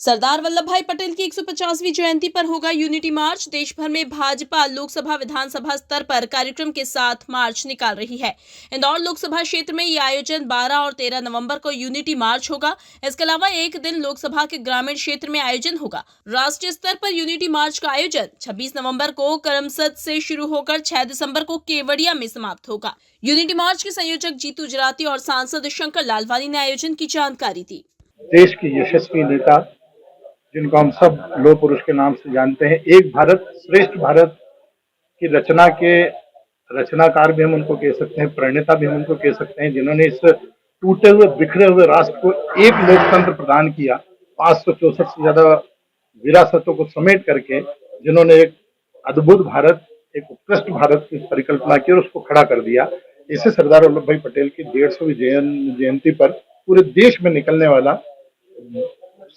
सरदार वल्लभ भाई पटेल की 150वीं जयंती पर होगा यूनिटी मार्च। देश भर में भाजपा लोकसभा विधानसभा स्तर पर कार्यक्रम के साथ मार्च निकाल रही है। इंदौर लोकसभा क्षेत्र में ये आयोजन 12 और 13 नवंबर को यूनिटी मार्च होगा। इसके अलावा एक दिन लोकसभा के ग्रामीण क्षेत्र में आयोजन होगा। राष्ट्रीय स्तर पर यूनिटी मार्च का आयोजन 26 नवंबर को करमसद से शुरू होकर 6 दिसंबर को केवड़िया में समाप्त होगा। यूनिटी मार्च के संयोजक जीतू जराती और सांसद शंकर लालवानी ने आयोजन की जानकारी दी। देश की यशस्वी नेता जिनको हम सब लोह पुरुष के नाम से जानते हैं, एक भारत श्रेष्ठ भारत की रचना के रचनाकार भी हम उनको कह सकते हैं, प्रणेता भी हम उनको कह सकते हैं, जिन्होंने इस टूटे हुए बिखरे हुए राष्ट्र को एक लोकतंत्र प्रदान किया, 564 से ज्यादा विरासतों को समेट करके जिन्होंने एक अद्भुत भारत, एक उत्कृष्ट भारत की परिकल्पना की और उसको खड़ा कर दिया। इसे सरदार वल्लभ भाई पटेल की 150वीं जयंती पर पूरे देश में निकलने वाला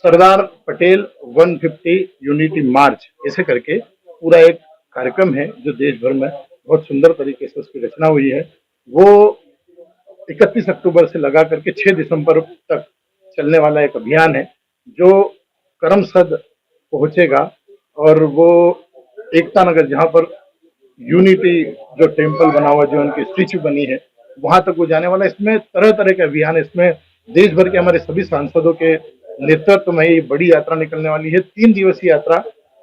सरदार पटेल 150 यूनिटी मार्च ऐसे करके पूरा एक कार्यक्रम है जो देश भर में बहुत सुंदर तरीके से उसकी रचना हुई है। वो 31 अक्टूबर से लगा करके 6 दिसंबर तक चलने वाला एक अभियान है जो करमसद पहुंचेगा और वो एकता नगर जहां पर यूनिटी जो टेम्पल बना हुआ, जो उनकी स्टैच्यू बनी है, वहां तक वो जाने वाला। इसमें तरह तरह के अभियान, इसमें देश भर के हमारे सभी सांसदों के नेतृत्व में ये बड़ी यात्रा निकलने वाली है। 3 दिवसीय यात्रा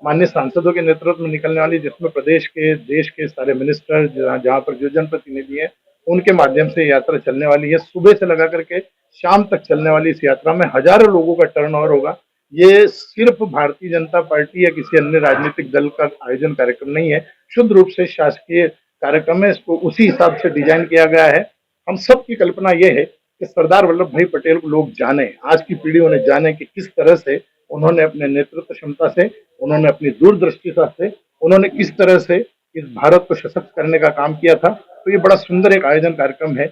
माननीय सांसदों के नेतृत्व में निकलने वाली, जिसमें प्रदेश के, देश के सारे मिनिस्टर, जहाँ पर जो जनप्रतिनिधि है, उनके माध्यम से यात्रा चलने वाली है। सुबह से लगा करके शाम तक चलने वाली इस यात्रा में हजारों लोगों का टर्नओवर होगा। ये सिर्फ भारतीय जनता पार्टी या किसी अन्य राजनीतिक दल का आयोजन कार्यक्रम नहीं है, शुद्ध रूप से शासकीय कार्यक्रम है। इसको उसी हिसाब से डिजाइन किया गया है। हम सब की कल्पना यह है कि सरदार वल्लभ भाई पटेल को लोग जाने, आज की पीढ़ी उन्हें जाने कि किस तरह से उन्होंने अपने नेतृत्व क्षमता से, उन्होंने अपनी दूरदृष्टिता से, उन्होंने किस तरह से इस भारत को सशक्त करने का काम किया था। तो ये बड़ा सुंदर एक आयोजन कार्यक्रम है।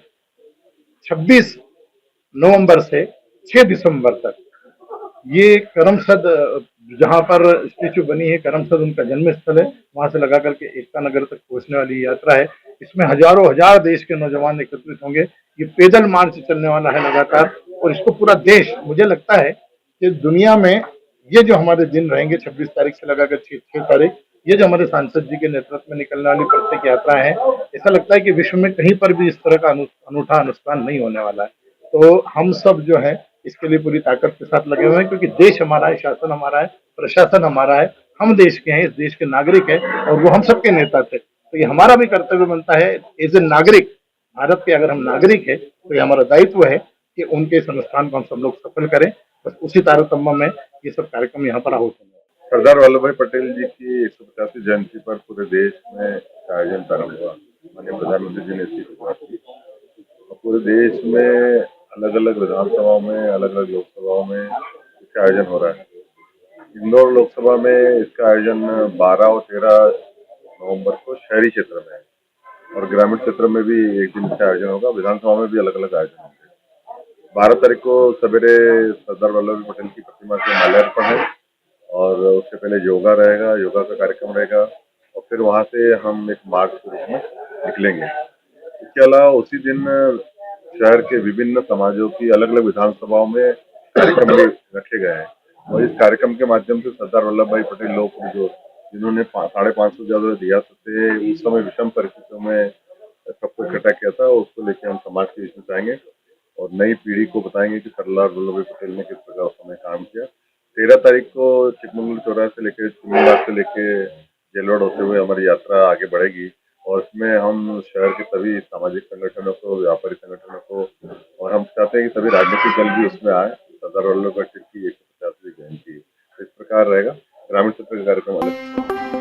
26 नवंबर से 6 दिसंबर तक ये करमसद, जहां पर स्टेच्यू बनी है, करमसद उनका जन्म स्थल है, वहां से लगा करके एकता नगर तक पहुंचने वाली यात्रा है। इसमें हजारों हजार देश के नौजवान एकत्रित होंगे। ये पैदल मार्च चलने वाला है लगातार, और इसको पूरा देश, मुझे लगता है कि दुनिया में ये जो हमारे दिन रहेंगे 26 तारीख से लगाकर 6 तारीख, ये जो हमारे सांसद जी के नेतृत्व में निकलने वाली प्रत्येक यात्रा है, ऐसा लगता है कि विश्व में कहीं पर भी इस तरह का अनूठा अनुष्ठान नहीं होने वाला है। तो हम सब जो है इसके लिए पूरी ताकत के साथ लगे हुए हैं, क्योंकि देश हमारा है, शासन हमारा है, प्रशासन हमारा है, हम देश के हैं, इस देश के नागरिक हैं, और वो हम सबके नेता थे। तो ये हमारा भी कर्तव्य बनता है एज ए नागरिक, भारत के अगर हम नागरिक है तो ये हमारा दायित्व है कि उनके इस अनुष्ठान को हम सब लोग सफल करें। बस उसी तारतम्य में ये सब कार्यक्रम यहाँ पर आहुत होंगे। सरदार वल्लभ भाई पटेल जी की 150वीं जयंती पर पूरे देश में आयोजन प्रारंभ हुआ। माननीय प्रधानमंत्री जी ने इसकी शुरुआत की और पूरे देश में अलग अलग विधानसभाओं में, अलग अलग लोकसभाओं में इसका आयोजन हो रहा है। इंदौर लोकसभा में इसका आयोजन 12 और 13 नवंबर को शहरी क्षेत्र में है और ग्रामीण क्षेत्र में भी एक दिन इसका आयोजन होगा। विधानसभा में भी अलग अलग आयोजन होंगे। 12 तारीख को सवेरे सरदार वल्लभ भाई पटेल की प्रतिमा से माल्यार्पण है और उससे पहले योगा रहेगा, योगा का कार्यक्रम रहेगा और फिर वहां से हम एक मार्च के रूप में निकलेंगे। इसके अलावा उसी दिन शहर के विभिन्न समाजों की अलग अलग विधानसभाओं में कार्यक्रम भी रखे गए हैं और इस कार्यक्रम के माध्यम से सरदार वल्लभ भाई पटेल लोग जो जिन्होंने 550 से ज्यादा रियासत से उस समय विषम परिस्थितियों में सबको इकट्ठा किया था, उसको लेकर हम समाज के बीच में जाएंगे और नई पीढ़ी को बताएंगे कि सरदार वल्लभ भाई पटेल ने किस प्रकार उस समय काम किया। 13 तारीख को चिकमंगलूर चौराहे से लेकर चुनाव से लेकर जेलवाड़ होते हुए हमारी यात्रा आगे बढ़ेगी और इसमें हम शहर के सभी सामाजिक संगठनों को, व्यापारी संगठनों को, और हम चाहते हैं कि सभी राजनीतिक दल भी उसमें आए। सरदार वल्लभ भाई पटेल की 150वीं जयंती इस प्रकार रहेगा। ग्रामीण क्षेत्र का कार्यक्रम अलग।